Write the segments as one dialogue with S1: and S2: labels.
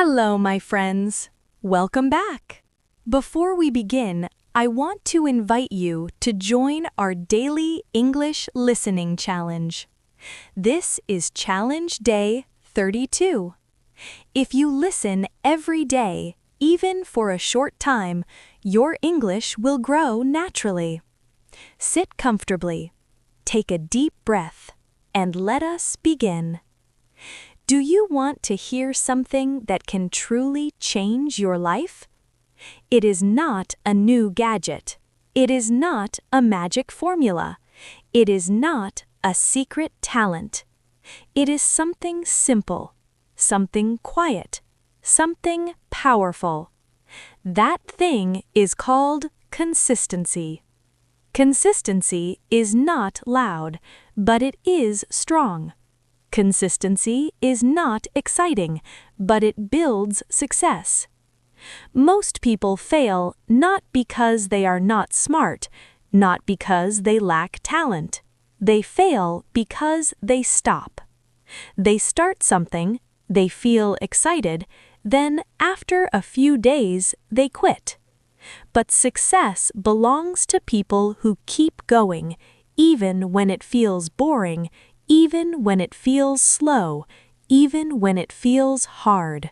S1: Hello, my friends. Welcome back. Before we begin, I want to invite you to join our daily English listening challenge. This is Challenge Day 32. If you listen every day, even for a short time, your English will grow naturally. Sit comfortably, take a deep breath, and let us begin. Do you want to hear something that can truly change your life? It is not a new gadget. It is not a magic formula. It is not a secret talent. It is something simple, something quiet, something powerful. That thing is called consistency. Consistency is not loud, but it is strong. Consistency is not exciting, but it builds success. Most people fail not because they are not smart, not because they lack talent. They fail because they stop. They start something, they feel excited, then after a few days they quit. But success belongs to people who keep going, even when it feels boring, even when it feels slow, even when it feels hard.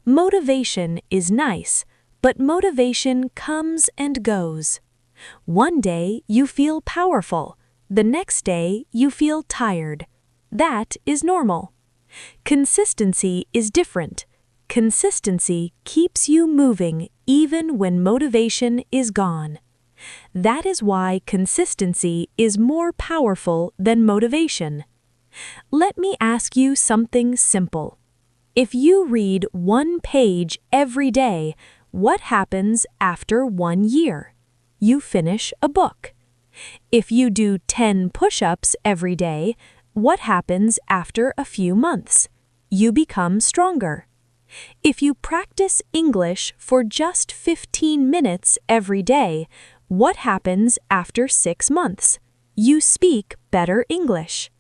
S1: Motivation is nice, but motivation comes and goes. One day you feel powerful, the next day you feel tired. That is normal. Consistency is different. Consistency keeps you moving even when motivation is gone. That is why consistency is more powerful than motivation. Let me ask you something simple. If you read one page every day, what happens after 1 year? You finish a book. If you do 10 push-ups every day, what happens after a few months? You become stronger. If you practice English for just 15 minutes every day, what happens after 6 months? You speak better English.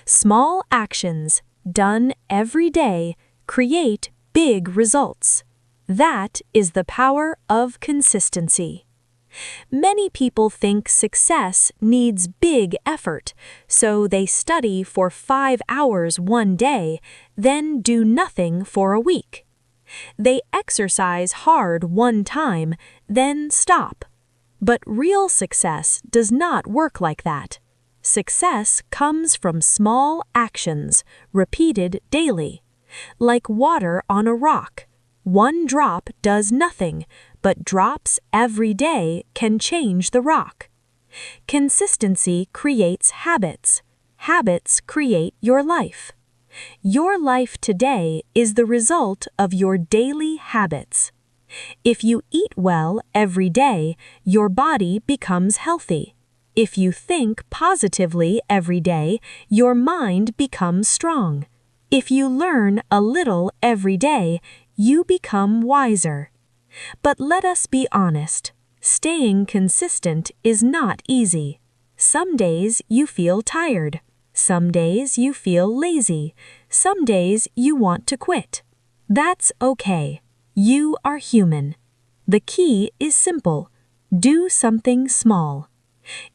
S1: Small actions done every day create big results. That is the power of consistency. Many people think success needs big effort, so they study for 5 hours one day, then do nothing for a week. They exercise hard one time, then stop. But real success does not work like that. Success comes from small actions, repeated daily. Like water on a rock. One drop does nothing, but drops every day can change the rock. Consistency creates habits. Habits create your life. Your life today is the result of your daily habits. If you eat well every day, your body becomes healthy. If you think positively every day, your mind becomes strong. If you learn a little every day, you become wiser. But let us be honest. Staying consistent is not easy. Some days you feel tired. Some days you feel lazy. Some days you want to quit. That's okay. You are human. The key is simple. Do something small.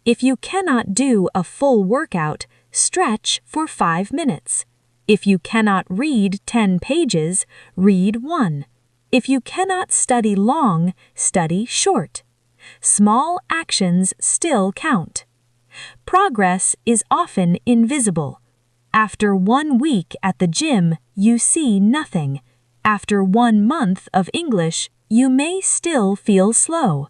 S1: If you cannot do a full workout, stretch for 5 minutes. If you cannot read 10 pages, read 1. If you cannot study long, study short. Small actions still count. Progress is often invisible. After 1 week at the gym, you see nothing. After 1 month of English, you may still feel slow.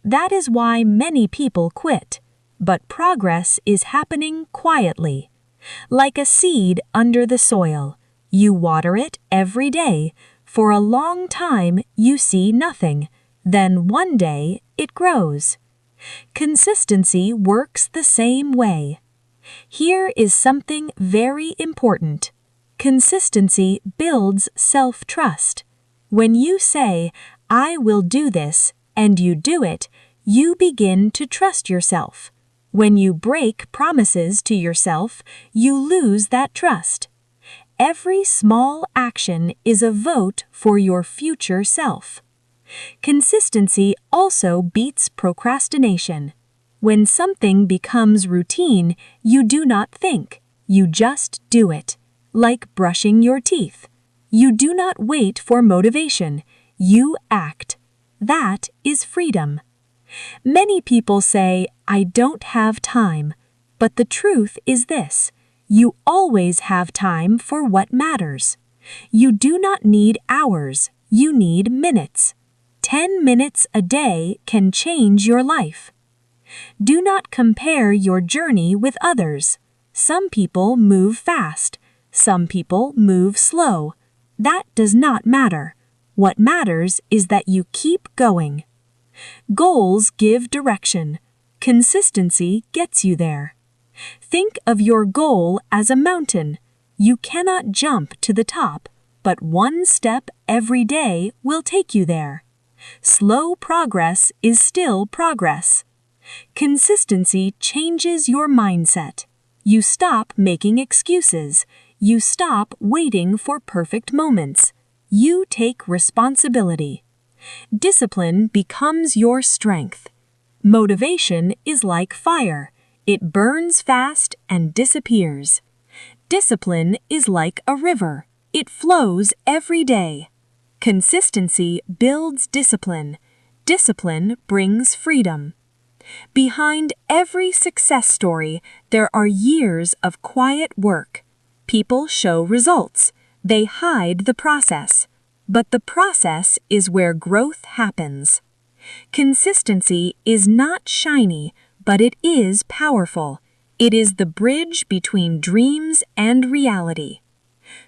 S1: That is why many people quit. But progress is happening quietly. Like a seed under the soil. You water it every day. For a long time, you see nothing. Then one day, it grows. Consistency works the same way. Here is something very important. Consistency builds self-trust. When you say, "I will do this," and you do it, you begin to trust yourself. When you break promises to yourself, you lose that trust. every small action is a vote for your future self. Consistency also beats procrastination. When something becomes routine, you do not think, you just do it. Like brushing your teeth. You do not wait for motivation, you act. That is freedom. Many people say, "I don't have time," but the truth is this: you always have time for what matters. You do not need hours, you need minutes. 10 minutes a day can change your life. Do not compare your journey with others. Some people move fast, some people move slow. That does not matter. What matters is that you keep going. Goals give direction. Consistency gets you there. Think of your goal as a mountain. You cannot jump to the top, but one step every day will take you there. Slow progress is still progress. Consistency changes your mindset. You stop making excuses. You stop waiting for perfect moments. You take responsibility. Discipline becomes your strength. Motivation is like fire. It burns fast and disappears. Discipline is like a river. It flows every day. Consistency builds discipline. Discipline brings freedom. Behind every success story, there are years of quiet work. People show results. They hide the process. But the process is where growth happens. Consistency is not shiny, but it is powerful. It is the bridge between dreams and reality.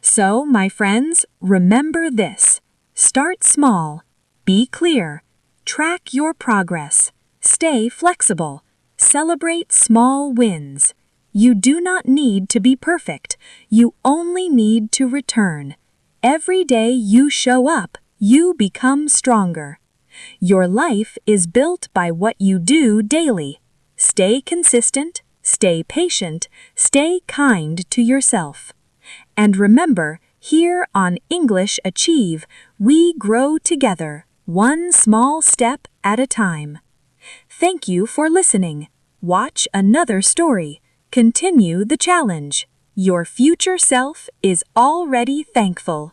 S1: So, my friends, remember this. Start small. Be clear. Track your progress. Stay flexible. Celebrate small wins. You do not need to be perfect. You only need to return. Every day you show up, you become stronger. Your life is built by what you do daily. Stay consistent, stay patient, stay kind to yourself. And remember, here on English Achieve, we grow together, one small step at a time. Thank you for listening. Watch another story. Continue the challenge. Your future self is already thankful.